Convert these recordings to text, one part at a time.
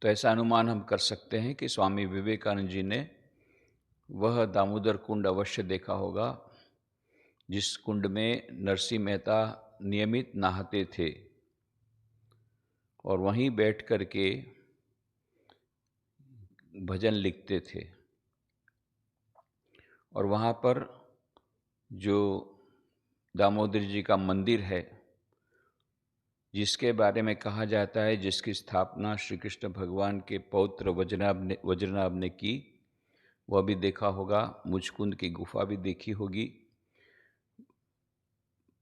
तो ऐसा अनुमान हम कर सकते हैं कि स्वामी विवेकानंद जी ने वह दामोदर कुंड अवश्य देखा होगा जिस कुंड में नरसिंह मेहता नियमित नहाते थे और वहीं बैठ कर के भजन लिखते थे। और वहाँ पर जो दामोदर जी का मंदिर है, जिसके बारे में कहा जाता है जिसकी स्थापना श्री कृष्ण भगवान के पौत्र वज्रनाभ ने की, वह भी देखा होगा। मुचकुंद की गुफा भी देखी होगी।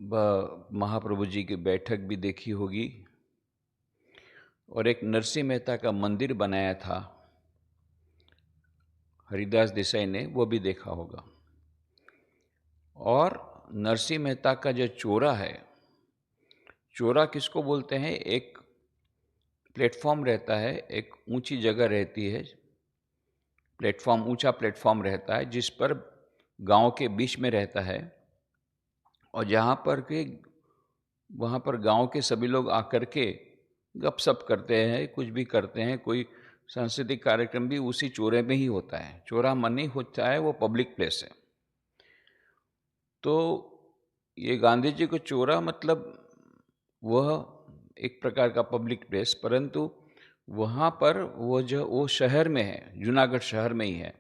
महाप्रभु जी की बैठक भी देखी होगी। और एक नरसिंह मेहता का मंदिर बनाया था हरिदास देसाई ने, वो भी देखा होगा। और नरसिंह मेहता का जो चोरा है, चोरा किसको बोलते हैं? एक प्लेटफॉर्म रहता है, एक ऊंची जगह रहती है, प्लेटफॉर्म, ऊंचा प्लेटफॉर्म रहता है जिस पर गांव के बीच में रहता है। और जहाँ पर के वहाँ पर गांव के सभी लोग आकर के गपशप करते हैं, कुछ भी करते हैं। कोई सांस्कृतिक कार्यक्रम भी उसी चौरे में ही होता है। चौरा मनी होता है, वो पब्लिक प्लेस है। तो ये गांधी जी को चौरा मतलब वह एक प्रकार का पब्लिक प्लेस, परंतु वहाँ पर वो शहर में है, जूनागढ़ शहर में ही है।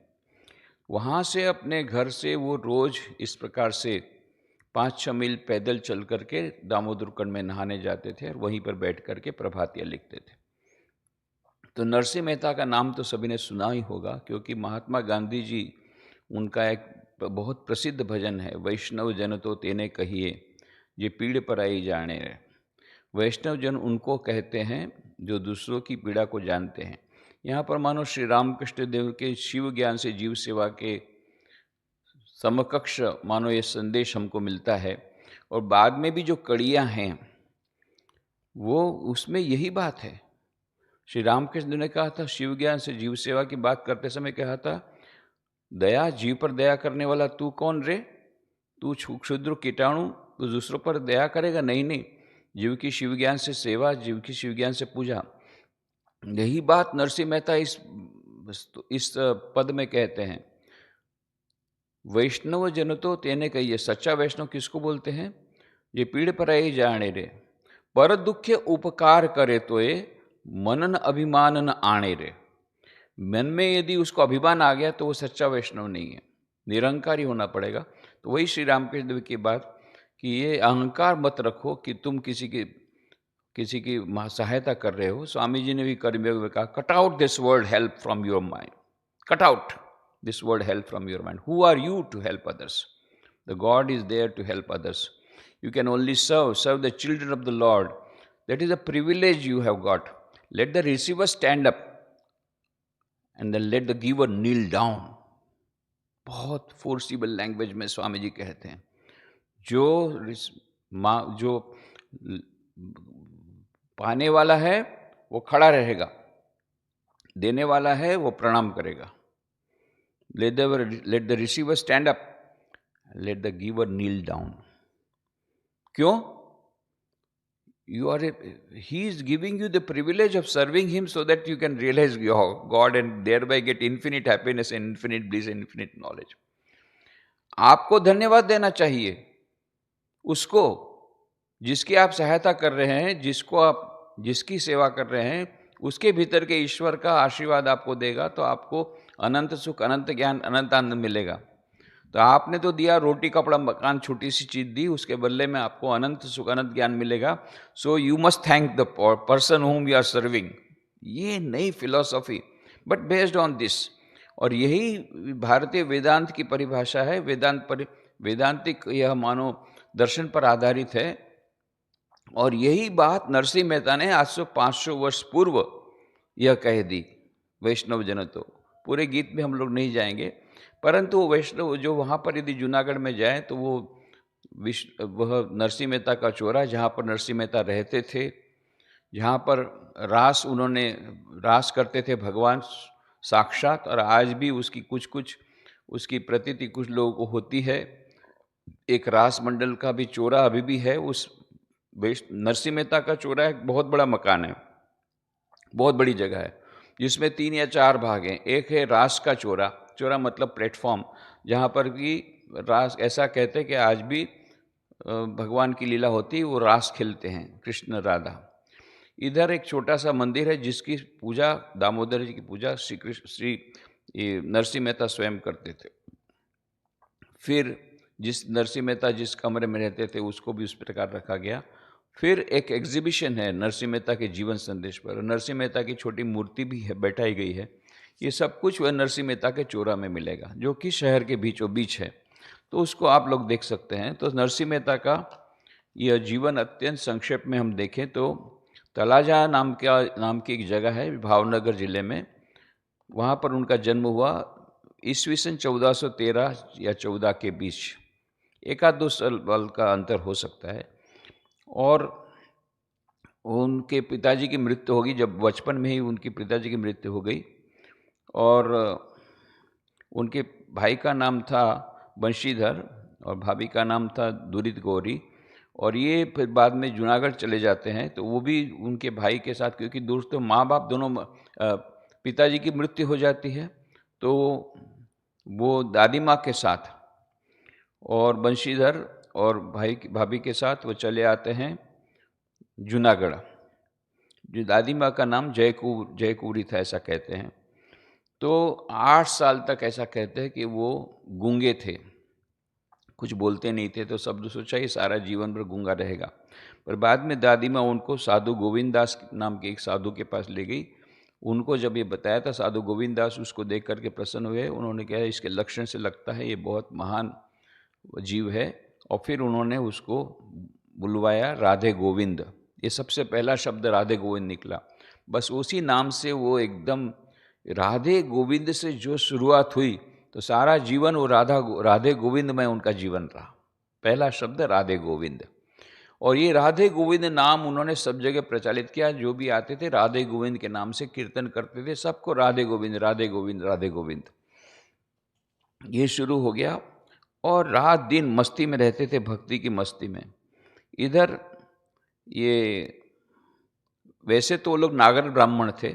वहाँ से अपने घर से वो रोज इस प्रकार से 5-6 मील पैदल चल करके दामोदर कुंड में नहाने जाते थे और वहीं पर बैठ करके प्रभातियाँ लिखते थे। तो नरसिंह मेहता का नाम तो सभी ने सुना ही होगा, क्योंकि महात्मा गांधी जी, उनका एक बहुत प्रसिद्ध भजन है, वैष्णव जन तो तेने कहिए ये पीड़ पराई जाने रे। वैष्णव जन उनको कहते हैं जो दूसरों की पीड़ा को जानते हैं। यहाँ पर मानो श्री रामकृष्ण देव के शिव ज्ञान से जीव सेवा के समकक्ष मानो ये संदेश हमको मिलता है। और बाद में भी जो कड़ियाँ हैं वो उसमें यही बात है। श्री रामकृष्ण ने कहा था, शिव ज्ञान से जीव सेवा की बात करते समय कहा था, दया, जीव पर दया करने वाला तू कौन रे? तू क्षुद्र कीटाणु, तू दूसरों पर दया करेगा? नहीं नहीं, जीव की शिव ज्ञान से सेवा, जीव की शिव ज्ञान से पूजा। यही बात नरसिंह मेहता इस पद में कहते हैं। वैष्णव जन तो तेने कहिए, सच्चा वैष्णव किसको बोलते हैं? ये पीड़ पराई जाने रे, पर दुख्य उपकार करे तो ये मनन अभिमान न आने रे। मन में यदि उसको अभिमान आ गया तो वो सच्चा वैष्णव नहीं है, निरंकारी होना पड़ेगा। तो वही श्री रामकृष्ण देव की बात कि ये अहंकार मत रखो कि तुम किसी की सहायता कर रहे हो। स्वामी जी ने भी कर्मयोग में कहा, cut out this word help from your mind, cut out this word help from your mind. Who are you to help others? The God is there to help others. You can only serve the children of the Lord. That is a privilege you have got. Let the receiver stand up and then let the giver kneel down. बहुत forcible language में स्वामी जी कहते हैं, जो पाने वाला है वो खड़ा रहेगा, देने वाला है वो प्रणाम करेगा। Let the receiver stand up, let the giver kneel down. क्यों? He is giving you the privilege of serving him so that you can realize your God and thereby get infinite happiness and infinite bliss and infinite knowledge. आपको धन्यवाद देना चाहिए उसको जिसकी आप सहायता कर रहे हैं, जिसकी सेवा कर रहे हैं, उसके भीतर के ईश्वर का आशीर्वाद आपको देगा तो आपको अनंत सुख, अनंत ज्ञान, अनंत आनंद मिलेगा। तो आपने तो दिया रोटी कपड़ा मकान, छोटी सी चीज दी, उसके बदले में आपको अनंत सुख, अनंत ज्ञान मिलेगा। So you must thank the person whom you are serving. ये नई philosophy, but based on this. और यही भारतीय वेदांत की परिभाषा है। वेदांतिक यह मानो दर्शन पर आधारित है। और यही बात नरसिंह मेहता ने आज से 500 वर्ष पूर्व यह कह दी, वैष्णव जन तो। पूरे गीत में हम लोग नहीं जाएंगे, परंतु वैष्णव जो वहाँ पर यदि जूनागढ़ में जाए तो वह नरसिंह मेहता का चौरा, जहाँ पर नरसिंह मेहता रहते थे, जहाँ पर उन्होंने रास करते थे भगवान साक्षात, और आज भी उसकी कुछ उसकी प्रतीति कुछ लोगों को होती है। एक रास मंडल का भी चौरा अभी भी है। उस नरसिंह मेहता का चौरा एक बहुत बड़ा मकान है, बहुत बड़ी जगह है। जिसमें 3 या 4 भाग हैं। एक है रास का चोरा, चोरा मतलब प्लेटफ़ॉर्म, जहाँ पर कि रास ऐसा कहते हैं कि आज भी भगवान की लीला होती है, वो रास खेलते हैं कृष्ण राधा। इधर एक छोटा-सा मंदिर है जिसकी पूजा, दामोदर जी की पूजा श्री ये नरसिंह मेहता स्वयं करते थे। फिर जिस नरसिंह मेहता जिस कमरे में रहते थे उसको भी उस प्रकार रखा गया। फिर एक एग्ज़िबिशन है नरसिंह मेहता के जीवन संदेश पर, नरसिंह मेहता की छोटी मूर्ति भी है, बैठाई गई है। ये सब कुछ वह नरसिंह मेहता के चोरा में मिलेगा, जो कि शहर के बीचों-बीच है। तो उसको आप लोग देख सकते हैं। तो नरसिंह मेहता का यह जीवन अत्यंत संक्षेप में हम देखें तो तलाजा नाम की एक जगह है भावनगर ज़िले में, वहाँ पर उनका जन्म हुआ ईस्वी सन 1413 या 14 के बीच, 1 आध 2 साल का अंतर हो सकता है। और उनके पिताजी की मृत्यु हो गई, जब बचपन में ही उनके पिताजी की मृत्यु हो गई। और उनके भाई का नाम था बंशीधर और भाभी का नाम था दुरित गौरी। और ये फिर बाद में जूनागढ़ चले जाते हैं, तो वो भी उनके भाई के साथ, क्योंकि दोस्तों माँ बाप दोनों पिताजी की मृत्यु हो जाती है, तो वो दादी माँ के साथ और बंशीधर और भाभी के साथ वो चले आते हैं जूनागढ़। जो दादी माँ का नाम जयकुरी था ऐसा कहते हैं। तो 8 साल तक ऐसा कहते हैं कि वो गूंगे थे, कुछ बोलते नहीं थे, तो सब सोचा ये सारा जीवन भर गूंगा रहेगा। पर बाद में दादी माँ उनको साधु गोविंद दास नाम के एक साधु के पास ले गई। उनको जब ये बताया था, साधु गोविंद दास उसको देख करके प्रसन्न हुए। उन्होंने कहा इसके लक्षण से लगता है ये बहुत महान जीव है, और फिर उन्होंने उसको बुलवाया राधे गोविंद। ये सबसे पहला शब्द राधे गोविंद निकला। बस उसी नाम से वो एकदम राधे गोविंद से जो शुरुआत हुई, तो सारा जीवन वो राधे गोविंद में उनका जीवन रहा। पहला शब्द राधे गोविंद, और ये राधे गोविंद नाम उन्होंने सब जगह प्रचलित किया। जो भी आते थे राधे गोविंद के नाम से कीर्तन करते थे, सबको राधे गोविंद राधे गोविंद राधे गोविंद, ये शुरू हो गया। और रात दिन मस्ती में रहते थे, भक्ति की मस्ती में। इधर ये वैसे तो वो लोग नागर ब्राह्मण थे,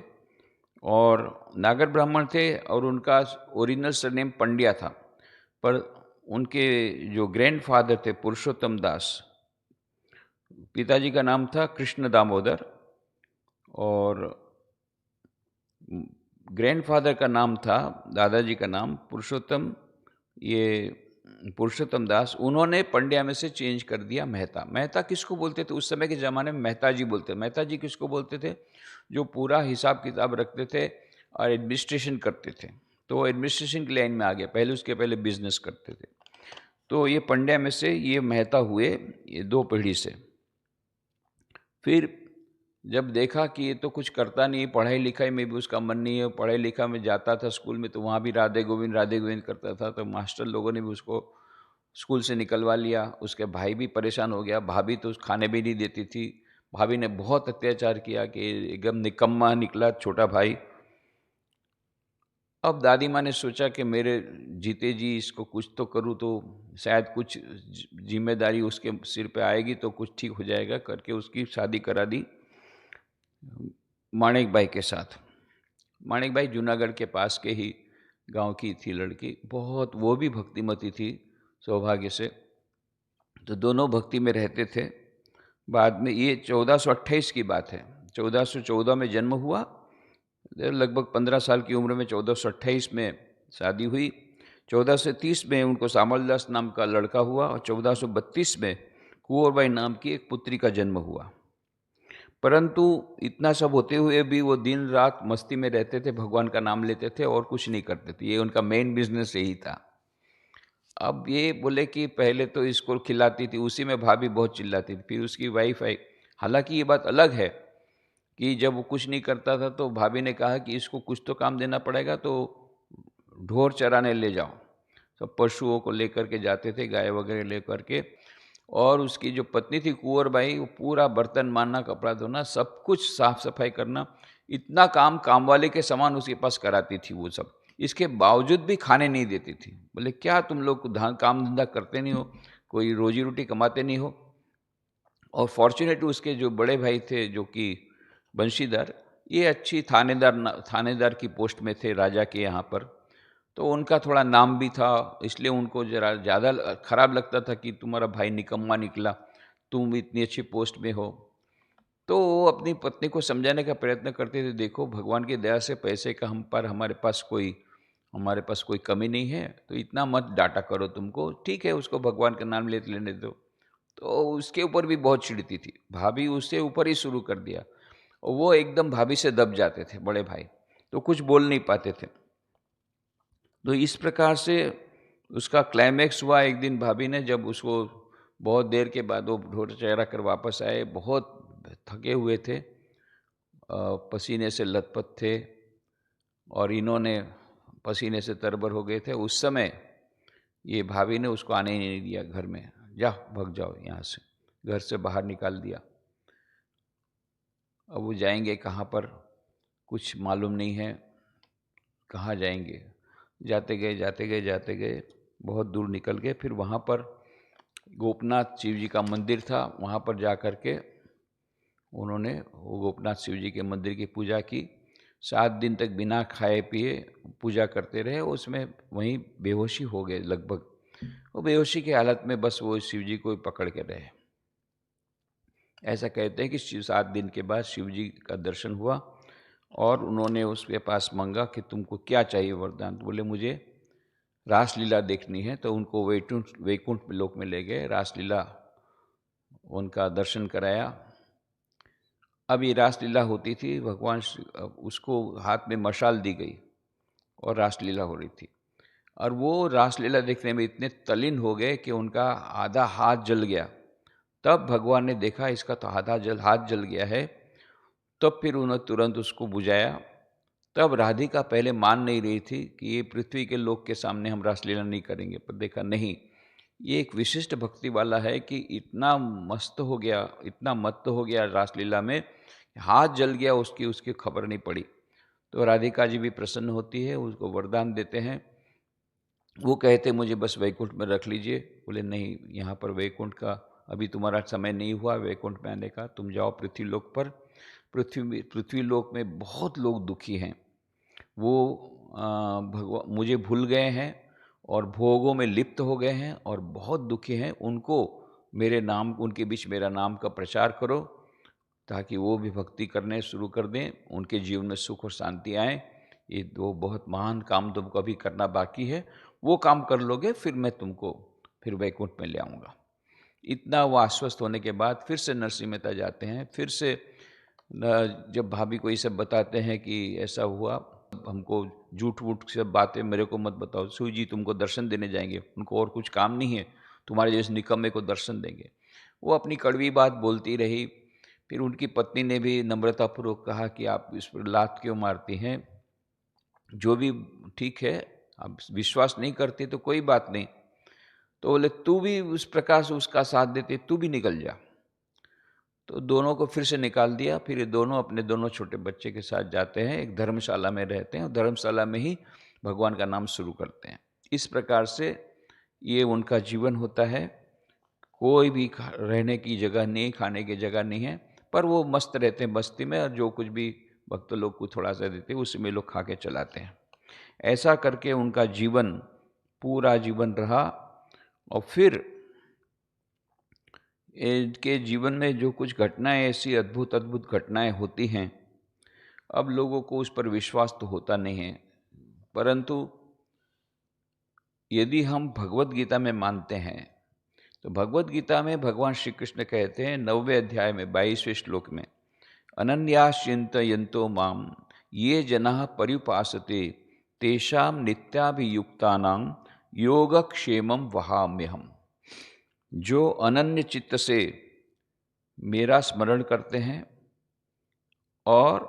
और नागर ब्राह्मण थे, और उनका ओरिजिनल सरनेम पंड्या था। पर उनके जो ग्रैंडफादर थे पुरुषोत्तम दास, पिताजी का नाम था कृष्ण दामोदर, और ग्रैंडफादर का नाम था, दादाजी का नाम पुरुषोत्तम, ये पुरुषोत्तम दास। उन्होंने पंड्या में से चेंज कर दिया मेहता। मेहता किसको बोलते थे उस समय के ज़माने में? मेहता जी बोलते। मेहता जी किसको बोलते थे? जो पूरा हिसाब किताब रखते थे और एडमिनिस्ट्रेशन करते थे। तो एडमिनिस्ट्रेशन की लाइन में आ गया, पहले उसके पहले बिजनेस करते थे। तो ये पंड्या में से ये मेहता हुए, ये 2 पीढ़ी से। फिर जब देखा कि ये तो कुछ करता नहीं है, पढ़ाई लिखाई में भी उसका मन नहीं है, पढ़ाई लिखा में जाता था स्कूल में, तो वहाँ भी राधे गोविंद करता था, तो मास्टर लोगों ने भी उसको स्कूल से निकलवा लिया। उसके भाई भी परेशान हो गया, भाभी तो खाने भी नहीं देती थी। भाभी ने बहुत अत्याचार किया कि एकदम निकम्मा निकला छोटा भाई। अब दादी माँ ने सोचा कि मेरे जीते जी इसको कुछ तो करूँ, तो शायद कुछ जिम्मेदारी उसके सिर पे आएगी तो कुछ ठीक हो जाएगा, करके उसकी शादी करा दी माणिक बाई के साथ। माणिक बाई जूनागढ़ के पास के ही गांव की थी लड़की, बहुत वो भी भक्तिमती थी सौभाग्य से। तो दोनों भक्ति में रहते थे। बाद में ये 1428 की बात है, 1414 में जन्म हुआ, लगभग 15 साल की उम्र में 1428 में शादी हुई। 1430 में उनको सामलदास नाम का लड़का हुआ, और 1432 में कुंवरबाई नाम की एक पुत्री का जन्म हुआ। परंतु इतना सब होते हुए भी वो दिन रात मस्ती में रहते थे, भगवान का नाम लेते थे और कुछ नहीं करते थे। ये उनका मेन बिजनेस यही था। अब ये बोले कि पहले तो इसको खिलाती थी, उसी में भाभी बहुत चिल्लाती थी। फिर उसकी वाइफ आई। हालांकि ये बात अलग है कि जब वो कुछ नहीं करता था तो भाभी ने कहा कि इसको कुछ तो काम देना पड़ेगा, तो ढोर चराने ले जाओ। सब पशुओं को लेकर के जाते थे, गाय वगैरह लेकर के। और उसकी जो पत्नी थी कुंवरबाई, वो पूरा बर्तन मारना, कपड़ा धोना, सब कुछ साफ सफाई करना, इतना काम वाले के समान उसके पास कराती थी वो सब। इसके बावजूद भी खाने नहीं देती थी। बोले क्या तुम लोग काम धंधा करते नहीं हो, कोई रोजी रोटी कमाते नहीं हो? और फॉर्चुनेटली उसके जो बड़े भाई थे, जो कि बंशीधर, ये अच्छी थानेदार की पोस्ट में थे राजा के यहाँ पर। तो उनका थोड़ा नाम भी था, इसलिए उनको ज़रा ज़्यादा खराब लगता था कि तुम्हारा भाई निकम्मा निकला, तुम इतनी अच्छी पोस्ट में हो। तो वो अपनी पत्नी को समझाने का प्रयत्न करते थे, देखो भगवान की दया से पैसे का हमारे पास कोई कमी नहीं है, तो इतना मत डाँटा करो तुमको, ठीक है उसको भगवान का नाम लेते लेने दो। तो उसके ऊपर भी बहुत चिढ़ती थी, भाभी उससे ऊपर ही शुरू कर दिया। और वो एकदम भाभी से दब जाते थे बड़े भाई, तो कुछ बोल नहीं पाते थे। तो इस प्रकार से उसका क्लाइमैक्स हुआ एक दिन भाभी ने, जब उसको बहुत देर के बाद वो ढोर चढ़ा कर वापस आए, बहुत थके हुए थे, पसीने से लथपथ थे और इन्होंने पसीने से तरबर हो गए थे। उस समय ये भाभी ने उसको आने ही नहीं दिया घर में, जा भाग जाओ यहाँ से, घर से बाहर निकाल दिया। अब वो जाएंगे कहाँ पर कुछ मालूम नहीं है, कहाँ जाएंगे। जाते गए बहुत दूर निकल गए, फिर वहाँ पर गोपनाथ शिव जी का मंदिर था, वहाँ पर जा कर के उन्होंने वो गोपनाथ शिव जी के मंदिर की पूजा की। 7 दिन तक बिना खाए पिए पूजा करते रहे, उसमें वहीं बेहोशी हो गए लगभग। वो बेहोशी की हालत में बस वो शिव जी को पकड़ के रहे। ऐसा कहते हैं कि 7 दिन के बाद शिव जी का दर्शन हुआ और उन्होंने उसके पास मांगा कि तुमको क्या चाहिए वरदान। तो बोले मुझे रासलीला देखनी है, तो उनको वैकुंठ लोक में ले गए, रासलीला उनका दर्शन कराया। अब ये रासलीला होती थी, उसको हाथ में मशाल दी गई और रासलीला हो रही थी। और वो रासलीला देखने में इतने तल्लीन हो गए कि उनका आधा हाथ जल गया। तब भगवान ने देखा इसका तो हाथ जल गया है, तब फिर उन्होंने तुरंत उसको बुझाया। तब राधिका पहले मान नहीं रही थी कि ये पृथ्वी के लोक के सामने हम रासलीला नहीं करेंगे, पर देखा नहीं, ये एक विशिष्ट भक्ति वाला है कि इतना मस्त हो गया, इतना मत्त हो गया रासलीला में, हाथ जल गया, उसकी उसकी खबर नहीं पड़ी। तो राधिका जी भी प्रसन्न होती है, उसको वरदान देते हैं। वो कहते मुझे बस वैकुंठ में रख लीजिए। बोले नहीं, यहाँ पर वैकुंठ का अभी तुम्हारा समय नहीं हुआ वैकुंठ में आने का, तुम जाओ पृथ्वी लोक पर। पृथ्वी लोक में बहुत लोग दुखी हैं, वो भगवान मुझे भूल गए हैं और भोगों में लिप्त हो गए हैं और बहुत दुखी हैं, उनको उनके बीच मेरा नाम का प्रचार करो, ताकि वो भी भक्ति करने शुरू कर दें, उनके जीवन में सुख और शांति आए। ये 2 बहुत महान काम तुमको अभी करना बाकी है, वो काम कर लोगे फिर मैं तुमको फिर वैकुंठ में ले आऊँगा। इतना वो आश्वस्त होने के बाद फिर से नरसिंह मेहता जाते हैं, फिर से जब भाभी को ये सब बताते हैं कि ऐसा हुआ, हमको झूठ-वूठ सब बातें मेरे को मत बताओ, शिव जी तुमको दर्शन देने जाएँगे, उनको और कुछ काम नहीं है, तुम्हारे जैसे निकम्मे को दर्शन देंगे। वो अपनी कड़वी बात बोलती रही। फिर उनकी पत्नी ने भी नम्रतापूर्वक कहा कि आप इस पर लात क्यों मारती हैं? जो भी ठीक है, आप विश्वास नहीं करती तो कोई बात नहीं। तो बोले तू भी उस प्रकार से उसका साथ देती, तू भी निकल जा। तो दोनों को फिर से निकाल दिया। फिर ये दोनों अपने दोनों छोटे बच्चे के साथ जाते हैं, एक धर्मशाला में रहते हैं और धर्मशाला में ही भगवान का नाम शुरू करते हैं। इस प्रकार से ये उनका जीवन होता है। कोई भी रहने की जगह नहीं, खाने की जगह नहीं है, पर वो मस्त रहते हैं बस्ती में और जो कुछ भी भक्त लोग को थोड़ा सा देते हैं उसी में लोग खा के चलाते हैं। ऐसा करके उनका जीवन पूरा जीवन रहा। और फिर इनके जीवन में जो कुछ घटनाएं, ऐसी अद्भुत अद्भुत घटनाएं होती हैं, अब लोगों को उस पर विश्वास तो होता नहीं है, परंतु यदि हम भगवत गीता में मानते हैं तो भगवत गीता में भगवान श्री कृष्ण कहते हैं 9वें अध्याय में 22वें श्लोक में, अनन्यास चिंतयन्तो माम ये जनाः पर्युपासते तेषां नित्याभियुक्तानां योगक्षेमं वहाम्यहम्। जो अनन्य चित्त से मेरा स्मरण करते हैं और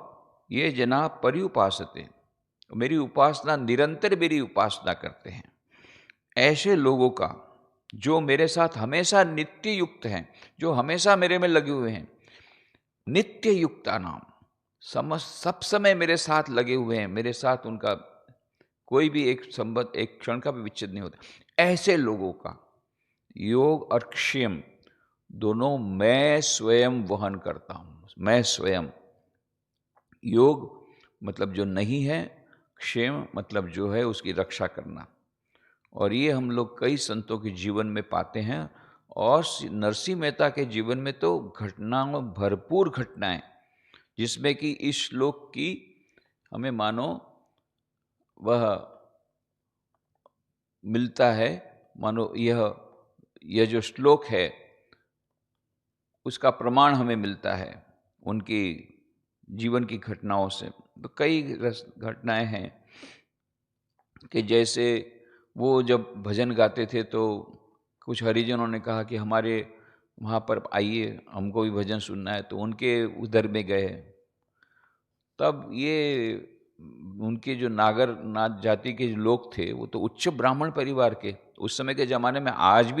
ये जना पर्युपासते, मेरी उपासना निरंतर मेरी उपासना करते हैं, ऐसे लोगों का जो मेरे साथ हमेशा नित्य युक्त हैं, जो हमेशा मेरे में लगे हुए हैं, नित्य युक्ता नाम, सब समय मेरे साथ लगे हुए हैं, मेरे साथ उनका कोई भी एक संबंध एक क्षण का भी विच्छेद नहीं होता, ऐसे लोगों का योग और क्षेम दोनों मैं स्वयं वहन करता हूं। मैं स्वयं योग मतलब जो नहीं है, क्षेम मतलब जो है उसकी रक्षा करना। और ये हम लोग कई संतों के जीवन में पाते हैं, और नरसिंह मेहता के जीवन में तो घटनाओं भरपूर घटनाएं, जिसमें कि इस श्लोक की हमें मानो वह मिलता है, मानो यह जो श्लोक है उसका प्रमाण हमें मिलता है उनकी जीवन की घटनाओं से। तो कई घटनाएं हैं कि जैसे वो जब भजन गाते थे तो कुछ हरिजनों ने कहा कि हमारे वहाँ पर आइए, हमको भी भजन सुनना है, तो उनके उधर में गए। तब ये उनके जो नागर नाथ जाति के लोग थे वो तो उच्च ब्राह्मण परिवार के, उस समय के ज़माने में आज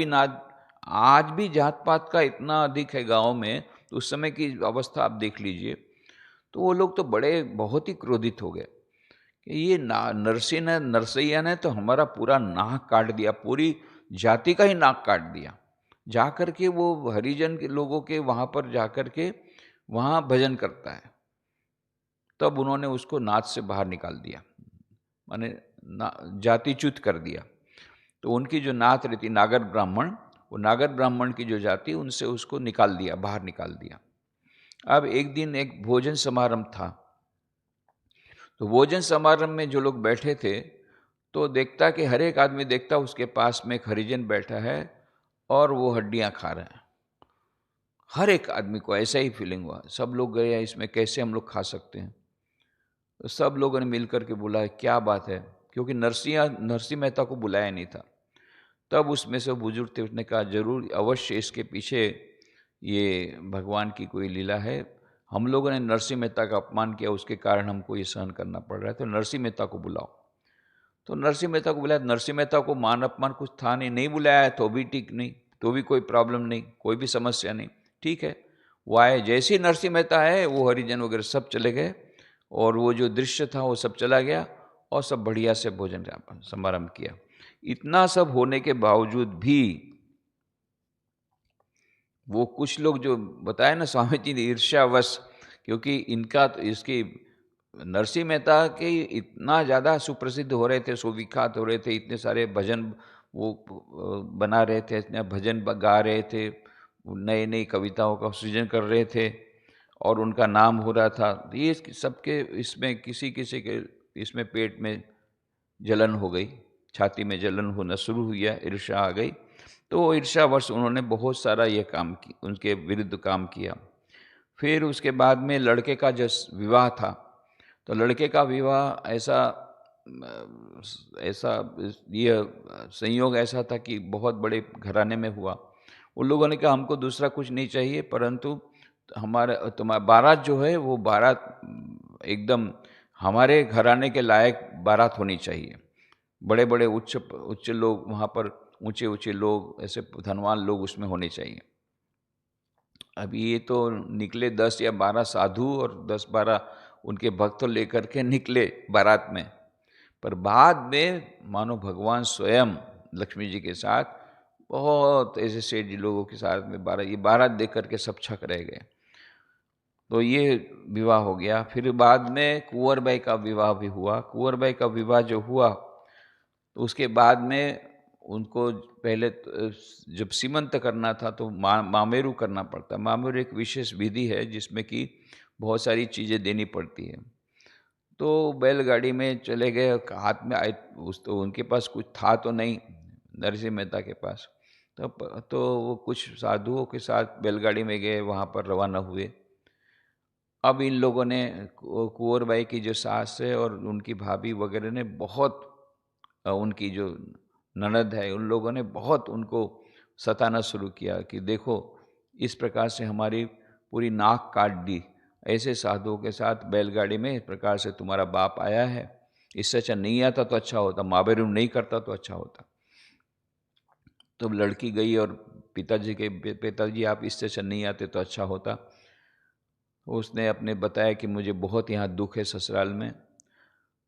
भी जात पात का इतना अधिक है गाँव में, तो उस समय की अवस्था आप देख लीजिए। तो वो लोग तो बड़े बहुत ही क्रोधित हो गए कि ये नरसैया ने तो हमारा पूरा नाक काट दिया, पूरी जाति का ही नाक काट दिया। जा कर के वो हरिजन के लोगों के वहाँ पर जा कर के वहाँ भजन करता है। तब उन्होंने उसको नाच से बाहर निकाल दिया, माने जातिच्युत कर दिया। तो उनकी जो नात रहती नागर ब्राह्मण, वो नागर ब्राह्मण की जो जाति, उनसे उसको निकाल दिया, बाहर निकाल दिया। अब एक दिन एक भोजन समारंभ था, तो भोजन समारंभ में जो लोग बैठे थे, तो देखता कि हर एक आदमी देखता उसके पास में एक हरिजन बैठा है और वो हड्डियां खा रहे हैं। हर एक आदमी को ऐसा ही फीलिंग हुआ, सब लोग गए इसमें कैसे हम लोग खा सकते हैं। तो सब लोगों ने मिलकर के बोला क्या बात है, क्योंकि नरसिंह मेहता को बुलाया नहीं था। तब उसमें से बुजुर्ग थे, उसने कहा जरूर अवश्य इसके पीछे ये भगवान की कोई लीला है। हम लोगों ने नरसिंह मेहता का अपमान किया, उसके कारण हमको ये सहन करना पड़ रहा है, तो नरसिंह मेहता को बुलाओ। तो नरसिंह मेहता को बुलाया। नरसिंह मेहता को मान अपमान कुछ था नहीं, नहीं बुलाया है तो भी ठीक नहीं, तो भी कोई प्रॉब्लम नहीं, कोई भी समस्या नहीं, ठीक है। वो आए, जैसे ही नरसिंह मेहता है वो हरिजन वगैरह सब चले गए, और वो जो दृश्य था वो सब चला गया, और सब बढ़िया से भोजन समारंभ किया। इतना सब होने के बावजूद भी वो कुछ लोग जो बताया ना स्वामी जी ने, ईर्ष्यावश, क्योंकि इनका तो इसकी नरसिंह मेहता के इतना ज़्यादा सुप्रसिद्ध हो रहे थे, सुविख्यात हो रहे थे, इतने सारे भजन वो बना रहे थे, इतने भजन गा रहे थे, नई नई कविताओं का सृजन कर रहे थे, और उनका नाम हो रहा था। ये सबके इसमें किसी किसी के इसमें पेट में जलन हो गई, छाती में जलन होना शुरू हुई, ईर्ष्या आ गई। तो ईर्ष्यावश उन्होंने बहुत सारा ये काम की, उनके विरुद्ध काम किया। फिर उसके बाद में लड़के का जो विवाह था, तो लड़के का विवाह ऐसा ऐसा ये संयोग ऐसा था कि बहुत बड़े घराने में हुआ। उन लोगों ने कहा हमको दूसरा कुछ नहीं चाहिए, परंतु हमारा तुम्हारा बारात जो है वो बारात एकदम हमारे घराने के लायक बारात होनी चाहिए। बड़े बड़े उच्च उच्च लोग वहाँ पर, ऊंचे ऊंचे लोग, ऐसे धनवान लोग उसमें होने चाहिए। अब ये तो निकले 10 या 12 साधु और 10-12 उनके भक्त लेकर के निकले बारात में। पर बाद में मानो भगवान स्वयं लक्ष्मी जी के साथ बहुत ऐसे सेठ जी लोगों के साथ में बारात देख करके सब छक रह गए। तो ये विवाह हो गया। फिर बाद में कुंवर बाई का विवाह भी हुआ। कुंवर बाई का विवाह जो हुआ, तो उसके बाद में उनको पहले जब सीमंत करना था तो मामेरू करना पड़ता। मामेरू एक विशेष विधि है जिसमें कि बहुत सारी चीज़ें देनी पड़ती है। तो बैलगाड़ी में चले गए, हाथ में आए, तो उनके पास कुछ था तो नहीं नरसिंह मेहता के पास। तो वो कुछ साधुओं के साथ बैलगाड़ी में गए, वहाँ पर रवाना हुए। अब इन लोगों ने कुंवर बाई की जो सास है और उनकी भाभी वगैरह ने बहुत उनकी जो ननद है, उन लोगों ने बहुत उनको सताना शुरू किया कि देखो इस प्रकार से हमारी पूरी नाक काट दी, ऐसे साधुओं के साथ बैलगाड़ी में इस प्रकार से तुम्हारा बाप आया है, इससे अच्छा नहीं आता तो अच्छा होता, माँ-बेरू नहीं करता तो अच्छा होता। तो लड़की गई और पिताजी आप इससे अच्छा नहीं आते तो अच्छा होता। उसने अपने बताया कि मुझे बहुत यहाँ दुख है ससुराल में।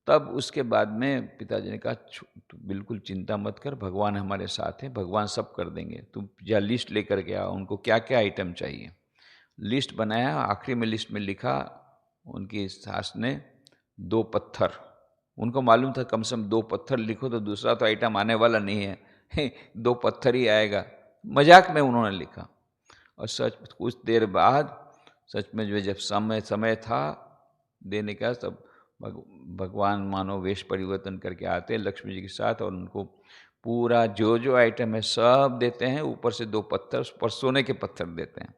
तब उसके बाद में पिताजी ने कहा तू बिल्कुल चिंता मत कर, भगवान हमारे साथ है, भगवान सब कर देंगे, तू जा लिस्ट लेकर के आ, उनको क्या क्या आइटम चाहिए। लिस्ट बनाया, आखिरी में लिस्ट में लिखा उनकी सास ने 2 पत्थर, उनको मालूम था कम से कम 2 पत्थर लिखो तो दूसरा तो आइटम आने वाला नहीं है 2 पत्थर ही आएगा। मजाक में उन्होंने लिखा और सच कुछ देर बाद सच में जो जब समय था देने का, तब भगवान मानो वेश परिवर्तन करके आते हैं लक्ष्मी जी के साथ और उनको पूरा जो आइटम है सब देते हैं, ऊपर से 2 पत्थर, उस पर सोने के पत्थर देते हैं।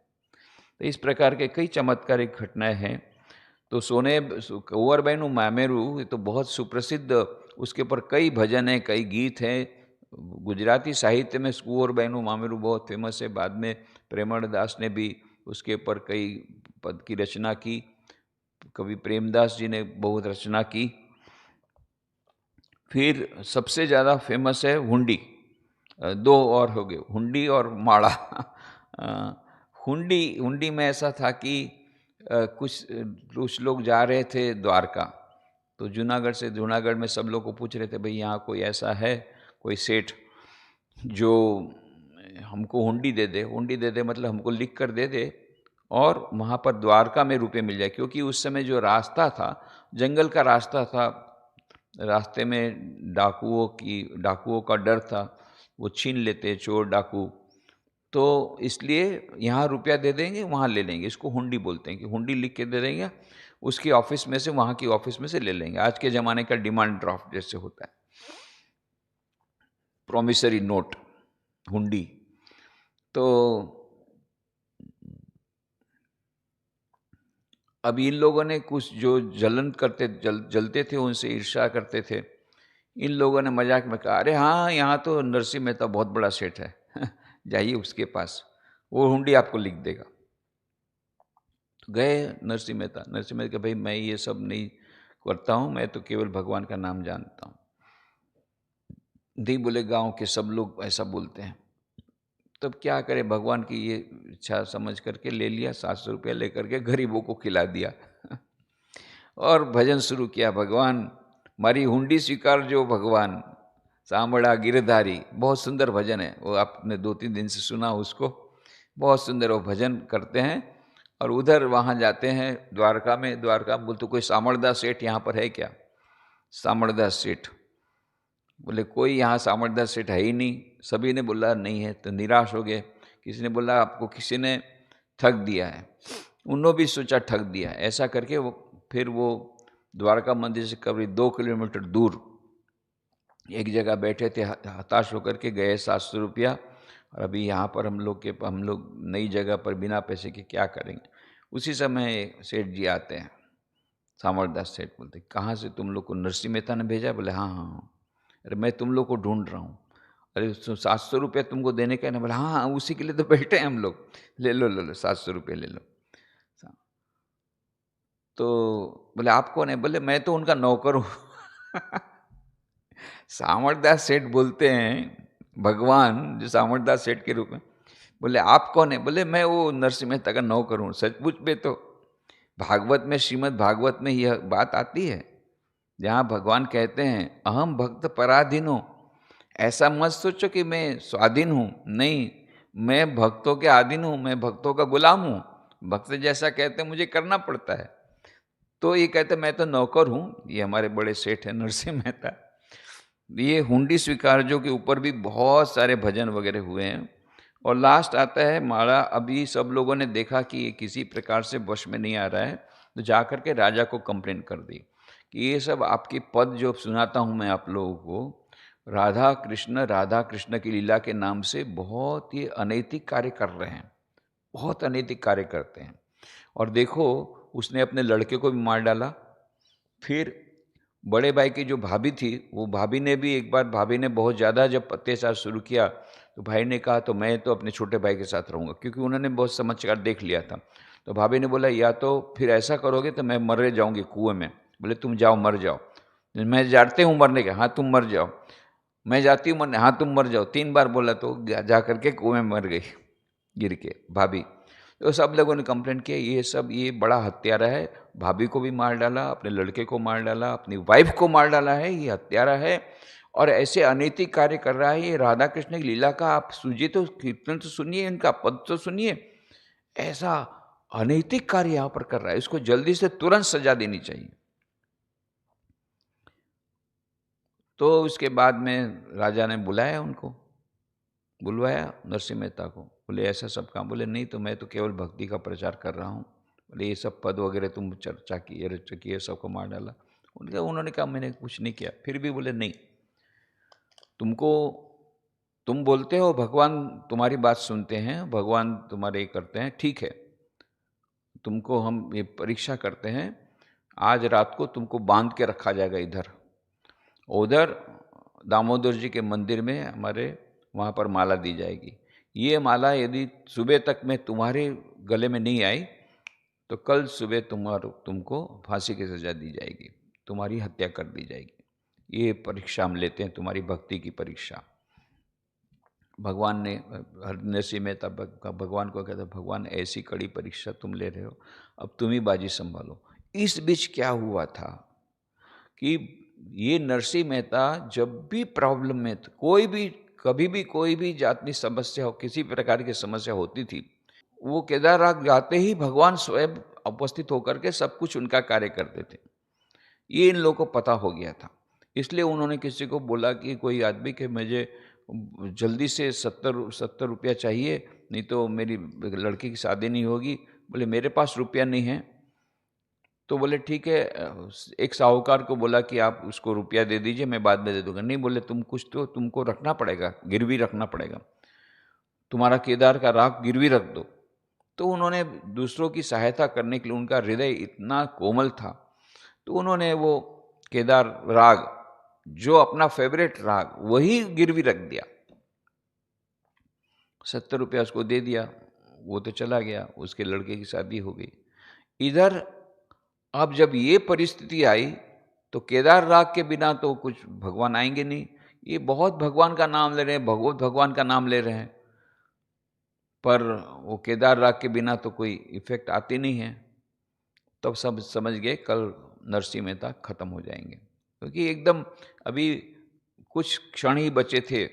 तो इस प्रकार के कई चमत्कारिक घटनाएं हैं। तो कुंवरबैनु मामेरू ये तो बहुत सुप्रसिद्ध, उसके ऊपर कई भजन हैं, कई गीत हैं। गुजराती साहित्य में कुंवरबैनु मामेरू बहुत फेमस है। बाद में प्रेमदास ने भी उसके ऊपर कई पद की रचना की, कवि प्रेमदास जी ने बहुत रचना की। फिर सबसे ज़्यादा फेमस है हुंडी। 2 और हो गए, हुंडी और माड़ा हुंडी में ऐसा था कि कुछ लोग जा रहे थे द्वारका, तो जूनागढ़ में सब लोग को पूछ रहे थे, भाई यहाँ कोई ऐसा है, कोई सेठ जो हमको हुंडी दे दे मतलब हमको लिख कर दे दे और वहाँ पर द्वारका में रुपए मिल जाए। क्योंकि उस समय जो रास्ता था, जंगल का रास्ता था, रास्ते में डाकुओं का डर था, वो छीन लेते चोर डाकू, तो इसलिए यहाँ रुपया दे देंगे, वहाँ ले लेंगे। इसको हुंडी बोलते हैं कि हुंडी लिख के दे देंगे, उसकी ऑफिस में से, वहाँ की ऑफिस में से ले लेंगे। आज के ज़माने का डिमांड ड्राफ्ट जैसे होता है, प्रॉमिसरी नोट, हुंडी। तो अब इन लोगों ने कुछ जो जलते थे, उनसे ईर्ष्या करते थे, इन लोगों ने मजाक में कहा, अरे हाँ, यहाँ तो नरसिंह मेहता बहुत बड़ा सेठ है जाइए उसके पास, वो हुंडी आपको लिख देगा। तो गए नरसिंह मेहता भाई मैं ये सब नहीं करता हूँ, मैं तो केवल भगवान का नाम जानता हूँ। नहीं बोले, गांव के सब लोग ऐसा बोलते हैं। तब क्या करे, भगवान की ये इच्छा समझ करके ले लिया, 700 रुपया लेकर के गरीबों को खिला दिया और भजन शुरू किया, भगवान मारी हुंडी स्वीकार जो भगवान, सांबड़ा गिरधारी। बहुत सुंदर भजन है वो, आपने 2-3 दिन से सुना उसको, बहुत सुंदर वो भजन करते हैं। और उधर वहाँ जाते हैं द्वारका में बोलते कोई सामड़दास सेठ यहाँ पर है क्या? सामड़दास सेठ बोले कोई यहाँ सामड़दास सेठ है ही नहीं। सभी ने बोला नहीं है, तो निराश हो गए। किसी ने बोला आपको किसी ने ठग दिया है, उन्होंने भी सोचा ठग दिया है। ऐसा करके फिर वो द्वारका मंदिर से करीब 2 किलोमीटर दूर एक जगह बैठे थे, हताश होकर के गए 700 रुपया, और अभी यहाँ पर हम लोग नई जगह पर बिना पैसे के क्या करेंगे। उसी समय सेठ जी आते हैं, सामरदास सेठ बोलते कहाँ से तुम लोग को? नरसिंह मेहता ने भेजा? बोले हाँ हाँ हाँ। अरे मैं तुम लोग को ढूंढ रहा हूँ। अरे 700 रुपया तुमको देने का है ना? बोले हाँ हाँ, उसी के लिए तो बैठे हैं हम लोग, ले लो 700 रुपये ले लो। तो बोले आप कौन है? बोले मैं तो उनका नौकर हूँ सामरदास सेठ बोलते हैं, भगवान जो सामरदास सेठ के रूप में। बोले आप कौन है? बोले मैं वो नरसिंह मेहता का नौकर हूँ। सचमुच में तो भागवत में, श्रीमद् भागवत में यह बात आती है, जहाँ भगवान कहते हैं अहम भक्त पराधीन हूँ। ऐसा मत सोचो कि मैं स्वाधीन हूँ, नहीं, मैं भक्तों के अधीन हूँ, मैं भक्तों का गुलाम हूँ। भक्त जैसा कहते हैं मुझे करना पड़ता है। तो ये कहते मैं तो नौकर हूँ। ये हमारे बड़े सेठ हैं नरसिंह मेहता। ये हुंडी स्वीकार जो के ऊपर भी बहुत सारे भजन वगैरह हुए हैं। और लास्ट आता है माड़ा। अभी सब लोगों ने देखा कि ये किसी प्रकार से वश में नहीं आ रहा है, तो जाकर के राजा को कंप्लेन कर दी कि ये सब आपकी पद जो सुनाता हूँ मैं आप लोगों को, राधा कृष्ण की लीला के नाम से बहुत ही अनैतिक कार्य कर रहे हैं, बहुत अनैतिक कार्य करते हैं। और देखो उसने अपने लड़के को भी मार डाला। फिर बड़े भाई की जो भाभी थी, वो भाभी ने भी एक बार, भाभी ने बहुत ज़्यादा जब अत्याचार शुरू किया, तो भाई ने कहा तो मैं तो अपने छोटे भाई के साथ रहूँगा, क्योंकि उन्होंने बहुत समझकर देख लिया था। तो भाभी ने बोला या तो फिर ऐसा करोगे तो मैं मर जाऊँगी कुएं में। बोले तुम जाओ, मर जाओ। मैं जाते हूँ मरने के, हाँ तुम मर जाओ। मैं जाती हूँ मरने, हाँ तुम मर जाओ। 3 बार बोला तो जा करके कुएं में मर गई गिर के भाभी। तो सब लोगों ने कंप्लेंट किया ये बड़ा हत्यारा है, भाभी को भी मार डाला, अपने लड़के को मार डाला, अपनी वाइफ को मार डाला है, ये हत्यारा है और ऐसे अनैतिक कार्य कर रहा है। ये राधा कृष्ण की लीला का आप सूझिए तो, कीर्तन तो सुनिए, इनका पद तो सुनिए। ऐसा अनैतिक कार्य यहां पर कर रहा है, इसको जल्दी से तुरंत सजा देनी चाहिए। तो उसके बाद में राजा ने बुलाया उनको, बुलवाया नरसिंह मेहता को। बोले ऐसा सब काम? बोले नहीं, तो मैं तो केवल भक्ति का प्रचार कर रहा हूँ। बोले ये सब पद वगैरह तुम चर्चा किए, रच किए, सबको मार डाला। उन्होंने कहा मैंने कुछ नहीं किया। फिर भी बोले नहीं, तुमको, तुम बोलते हो भगवान तुम्हारी बात सुनते हैं, भगवान तुम्हारे ये करते हैं, ठीक है, तुमको हम ये परीक्षा करते हैं, आज रात को तुमको बांध के रखा जाएगा इधर, उधर दामोदर जी के मंदिर में हमारे वहाँ पर माला दी जाएगी। ये माला यदि सुबह तक में तुम्हारे गले में नहीं आई तो कल सुबह तुमको फांसी की सजा दी जाएगी, तुम्हारी हत्या कर दी जाएगी। ये परीक्षा हम लेते हैं, तुम्हारी भक्ति की परीक्षा। भगवान ने नरसिंह मेहता भगवान को कहता, भगवान ऐसी कड़ी परीक्षा तुम ले रहे हो, अब तुम ही बाजी संभालो। इस बीच क्या हुआ था कि ये नरसिंह मेहता जब भी प्रॉब्लम में था, कोई भी कभी भी कोई भी जाति समस्या हो, किसी प्रकार की समस्या होती थी, वो केदारनाथ जाते ही भगवान स्वयं उपस्थित होकर के सब कुछ उनका कार्य करते थे। ये इन लोगों को पता हो गया था। इसलिए उन्होंने किसी को बोला कि कोई आदमी कि मुझे जल्दी से 70 रुपया चाहिए, नहीं तो मेरी लड़की की शादी नहीं होगी। बोले मेरे पास रुपया नहीं है। तो बोले ठीक है, एक साहूकार को बोला कि आप उसको रुपया दे दीजिए, मैं बाद में दे दूंगा। नहीं, बोले तुम कुछ तो तुमको रखना पड़ेगा, गिरवी रखना पड़ेगा, तुम्हारा केदार का राग गिरवी रख दो। तो उन्होंने दूसरों की सहायता करने के लिए, उनका हृदय इतना कोमल था, तो उन्होंने वो केदार राग, जो अपना फेवरेट राग, वही गिरवी रख दिया। 70 रुपया उसको दे दिया, वो तो चला गया, उसके लड़के की शादी हो गई। इधर अब जब ये परिस्थिति आई तो केदार राग के बिना तो कुछ भगवान आएंगे नहीं। ये बहुत भगवान का नाम ले रहे हैं, भगवत भगवान का नाम ले रहे हैं, पर वो केदार राग के बिना तो कोई इफेक्ट आती नहीं है। तब सब समझ गए कल नरसिंह मेहता खत्म हो जाएंगे, क्योंकि एकदम अभी कुछ क्षण ही बचे थे,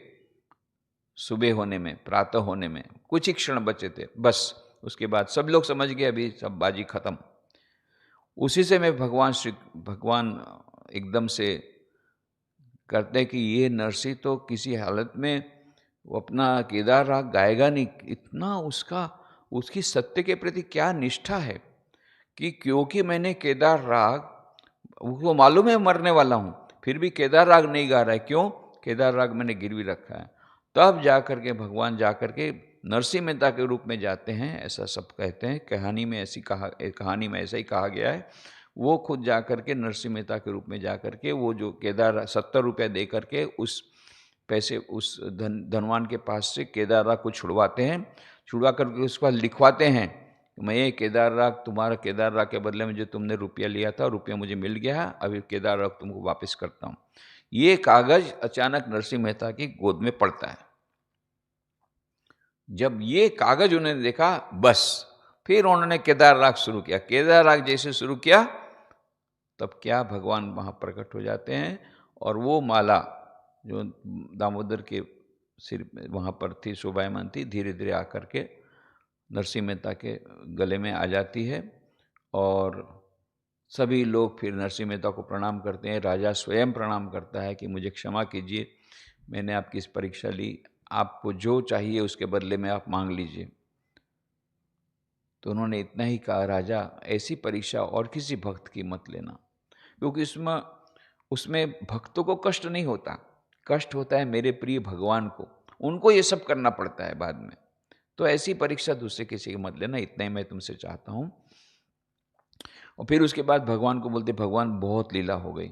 सुबह होने में, प्रातः होने में कुछ ही क्षण बचे थे बस। उसके बाद सब लोग समझ गए अभी सब बाजी खत्म। उसी से मैं भगवान एकदम से करते हैं कि ये नरसिंह तो किसी हालत में वो अपना केदार राग गाएगा नहीं। इतना उसकी सत्य के प्रति क्या निष्ठा है कि क्योंकि मैंने केदार राग, उसको मालूम है मरने वाला हूं, फिर भी केदार राग नहीं गा रहा है। क्यों? केदार राग मैंने गिरवी रखा है। तब जाकर के भगवान जाकर के नरसिंह मेहता के रूप में जाते हैं, ऐसा सब कहते हैं। कहानी में ऐसा ही कहा गया है। वो खुद जाकर के नरसिंह मेहता के रूप में जाकर के वो जो केदार 70 रुपये दे करके उस पैसे उस धनवान के पास से केदार राग को छुड़वाते हैं। छुड़वा करके उसके बाद लिखवाते हैं, मैं ये केदार राग, तुम्हारा केदार राग के बदले में जो तुमने रुपया लिया था, रुपया मुझे मिल गया है, अभी केदार राग तुमको वापस करता हूँ। ये कागज अचानक नरसिंह मेहता की गोद में पड़ता है। जब ये कागज उन्होंने देखा, बस फिर उन्होंने केदार राग शुरू किया। केदार राग जैसे शुरू किया, तब क्या भगवान वहाँ प्रकट हो जाते हैं, और वो माला जो दामोदर के सिर वहाँ पर थी, शोभायमान थी, धीरे धीरे आकर के नरसिंह मेहता के गले में आ जाती है। और सभी लोग फिर नरसिंह मेहता को प्रणाम करते हैं। राजा स्वयं प्रणाम करता है कि मुझे क्षमा कीजिए, मैंने आपकी इस परीक्षा ली, आपको जो चाहिए उसके बदले में आप मांग लीजिए। तो उन्होंने इतना ही कहा, राजा ऐसी परीक्षा और किसी भक्त की मत लेना, क्योंकि उसमें भक्तों को कष्ट नहीं होता, कष्ट होता है मेरे प्रिय भगवान को, उनको ये सब करना पड़ता है बाद में। तो ऐसी परीक्षा दूसरे किसी की मत लेना, इतना ही मैं तुमसे चाहता हूँ। और फिर उसके बाद भगवान को बोलते, भगवान बहुत लीला हो गई,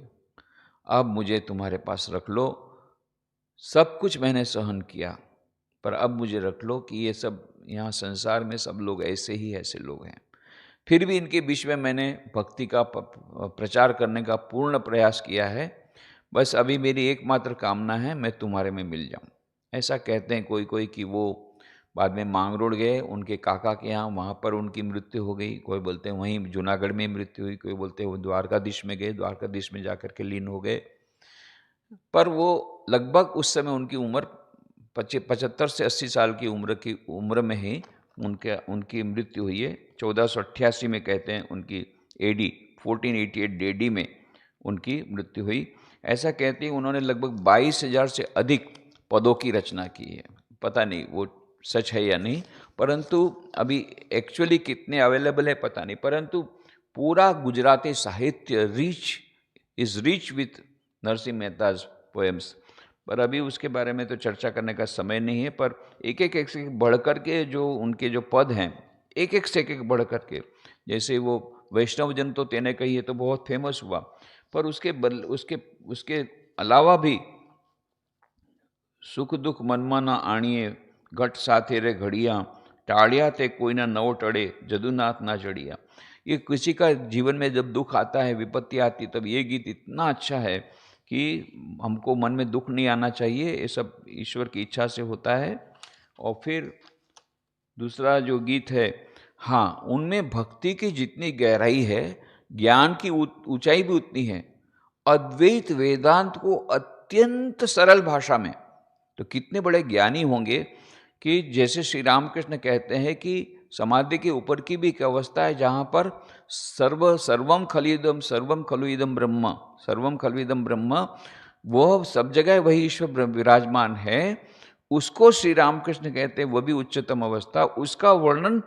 अब मुझे तुम्हारे पास रख लो, सब कुछ मैंने सहन किया, पर अब मुझे रख लो कि ये सब यहाँ संसार में सब लोग ऐसे लोग हैं, फिर भी इनके बीच में मैंने भक्ति का प्रचार करने का पूर्ण प्रयास किया है, बस अभी मेरी एकमात्र कामना है मैं तुम्हारे में मिल जाऊं। ऐसा कहते हैं कोई कि वो बाद में मांगरोड़ गए उनके काका के यहाँ, वहाँ पर उनकी मृत्यु हो गई। कोई बोलते हैं वहीं जूनागढ़ में मृत्यु हुई, कोई बोलते हैं वो द्वारकाधीश में गए, द्वारकाधीश में जाकर के लीन हो गए। पर वो लगभग उस समय उनकी उम्र 75 से 80 साल की उम्र में ही उनकी मृत्यु हुई है। 1488 में कहते हैं उनकी एडी 1488 एडी में उनकी मृत्यु हुई। ऐसा कहते हैं उन्होंने लगभग 22,000 से अधिक पदों की रचना की है। पता नहीं वो सच है या नहीं, परंतु अभी एक्चुअली कितने अवेलेबल है पता नहीं, परंतु पूरा गुजराती साहित्य is rich with Narsinh Mehta's poems. पर अभी उसके बारे में तो चर्चा करने का समय नहीं है। पर एक एक से बढ़ कर के जो उनके जो पद हैं, एक एक से एक बढ़ कर के, जैसे वो वैष्णव जन तो तेने कही है तो बहुत फेमस हुआ, पर उसके अलावा भी सुख दुख मनमा ना आणिए, घट साथे रे घड़िया, टाड़िया ते कोई ना नव टड़े, जदुनाथ ना चढ़िया। ये किसी का जीवन में जब दुख आता है, विपत्ति आती, तब ये गीत इतना अच्छा है कि हमको मन में दुख नहीं आना चाहिए। ये सब ईश्वर की इच्छा से होता है। और फिर दूसरा जो गीत है, हाँ, उनमें भक्ति की जितनी गहराई है, ज्ञान की ऊंचाई भी उतनी है। अद्वैत वेदांत को अत्यंत सरल भाषा में, तो कितने बड़े ज्ञानी होंगे कि जैसे श्री रामकृष्ण कहते हैं कि समाधि के ऊपर की भी एक अवस्था है जहाँ पर सर्वम खलु इदम ब्रह्म, सर्वम खलु इदम ब्रह्म, वो सब जगह वही ईश्वर विराजमान है। उसको श्री रामकृष्ण कहते हैं, वो भी उच्चतम अवस्था। उसका वर्णन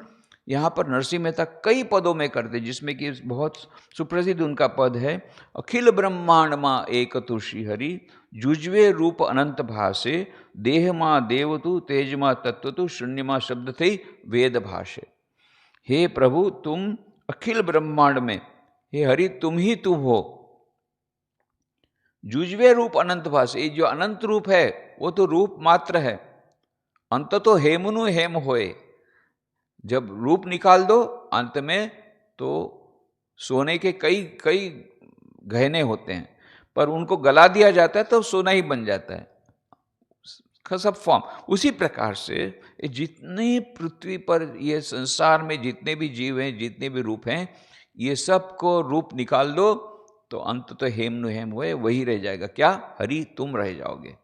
यहाँ पर नरसिंह मेहता कई पदों में करते, जिसमें कि बहुत सुप्रसिद्ध उनका पद है, अखिल ब्रह्मांड माँ एक तु श्रीहरि, जुजवे रूप अनंत भाषे, देह माँ देवतु, तेज माँ तत्वतु, शून्य माँ शब्द थे वेद भाषे। हे प्रभु, तुम अखिल ब्रह्मांड में, हे हरि तुम ही तुम हो। जुजवे रूप अनंत भाषे, जो अनंत रूप है वो तो रूप मात्र है, अंत तो हेमनु हेम होए। जब रूप निकाल दो अंत में तो सोने के कई कई गहने होते हैं, पर उनको गला दिया जाता है तो सोना ही बन जाता है, सब फॉर्म। उसी प्रकार से जितने पृथ्वी पर ये संसार में जितने भी जीव हैं, जितने भी रूप हैं, ये सब को रूप निकाल दो तो अंत तो हेम नु हेम हुए, वही रह जाएगा। क्या? हरि तुम रह जाओगे।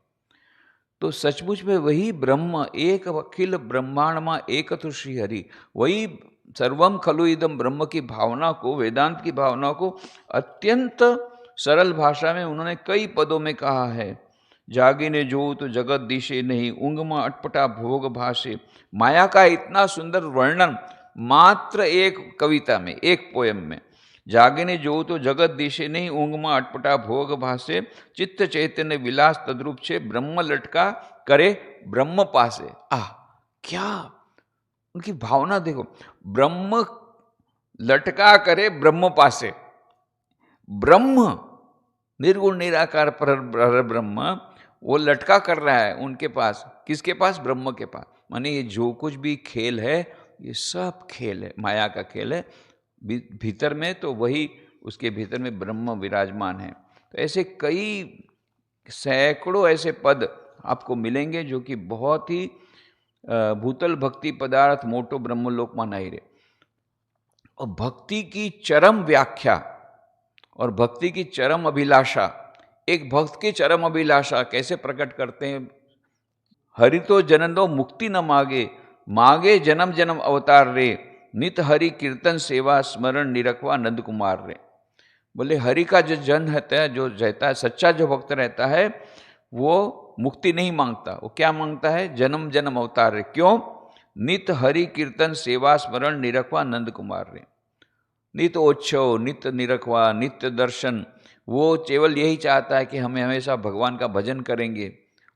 तो सचमुच में वही ब्रह्म, एक अखिल ब्रह्मांड में एक तो श्री हरि, वही सर्वम खलु इदम ब्रह्म की भावना को, वेदांत की भावना को अत्यंत सरल भाषा में उन्होंने कई पदों में कहा है। जागिने जो तो जगत दिशे नहीं, ऊंगमा अटपटा भोग भाषे। माया का इतना सुंदर वर्णन मात्र एक कविता में, एक पोयम में। जागिने जो तो जगत दिशे नहीं, ऊंगमा अटपटा भोग भाषे, चित्त चैतन्य विलास तद्रूप छे, ब्रह्म लटका करे ब्रह्म पासे। क्या उनकी भावना देखो, ब्रह्म लटका करे ब्रह्म पासे। ब्रह्म निर्गुण निराकार पर ब्रह्म वो लटका कर रहा है उनके पास। किसके पास? ब्रह्म के पास। माने ये जो कुछ भी खेल है, ये सब खेल है, माया का खेल है। भीतर में तो वही, उसके भीतर में ब्रह्म विराजमान है। तो ऐसे कई सैकड़ों ऐसे पद आपको मिलेंगे जो कि बहुत ही भूतल भक्ति पदार्थ मोटो ब्रह्मलोक में नहीं रहे। और भक्ति की चरम व्याख्या और भक्ति की चरम अभिलाषा, एक भक्त की चरम अभिलाषा कैसे प्रकट करते हैं? हरि तो जननो मुक्ति न मागे, मागे जन्म जन्म अवतार रे, नित हरि कीर्तन सेवा स्मरण निरखवा नंद कुमार रे। बोले हरि का जो जन रहता है, जो रहता है सच्चा जो भक्त रहता है, वो मुक्ति नहीं मांगता। वो क्या मांगता है? जन्म जन्म अवतार रे। क्यों? नित हरि कीर्तन सेवा स्मरण निरखवा नंद कुमार रे। नित्य उत्सव, नित्य निरखवा, नित्य दर्शन, वो केवल यही चाहता है कि हमें हमेशा भगवान का भजन करेंगे।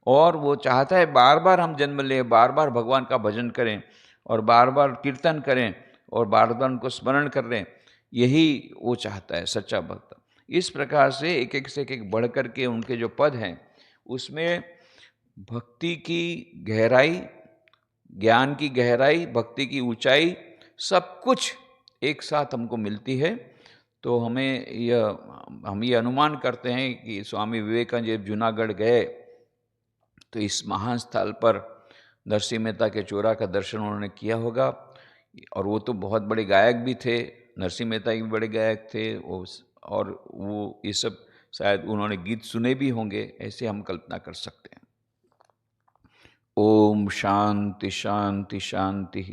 और वो चाहता है बार बार हम जन्म लें, बार बार भगवान का भजन करें और बार बार कीर्तन करें और बार बार उनको स्मरण कर लें। यही वो चाहता है सच्चा भक्त। इस प्रकार से एक एक से एक बढ़ कर के उनके जो पद हैं, उसमें भक्ति की गहराई, ज्ञान की गहराई, भक्ति की ऊंचाई, सब कुछ एक साथ हमको मिलती है। तो हम ये अनुमान करते हैं कि स्वामी विवेकानंद जब जूनागढ़ गए तो इस महान स्थल पर नरसिंह मेहता के चोरा का दर्शन उन्होंने किया होगा। और वो तो बहुत बड़े गायक भी थे, नरसिंह मेहता भी बड़े गायक थे। और वो ये सब शायद उन्होंने गीत सुने भी होंगे, ऐसे हम कल्पना कर सकते हैं। ओम शांति शांति शांति।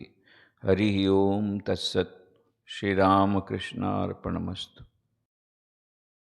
हरि ओम तत्सत। श्री राम कृष्णार्पणमस्तु।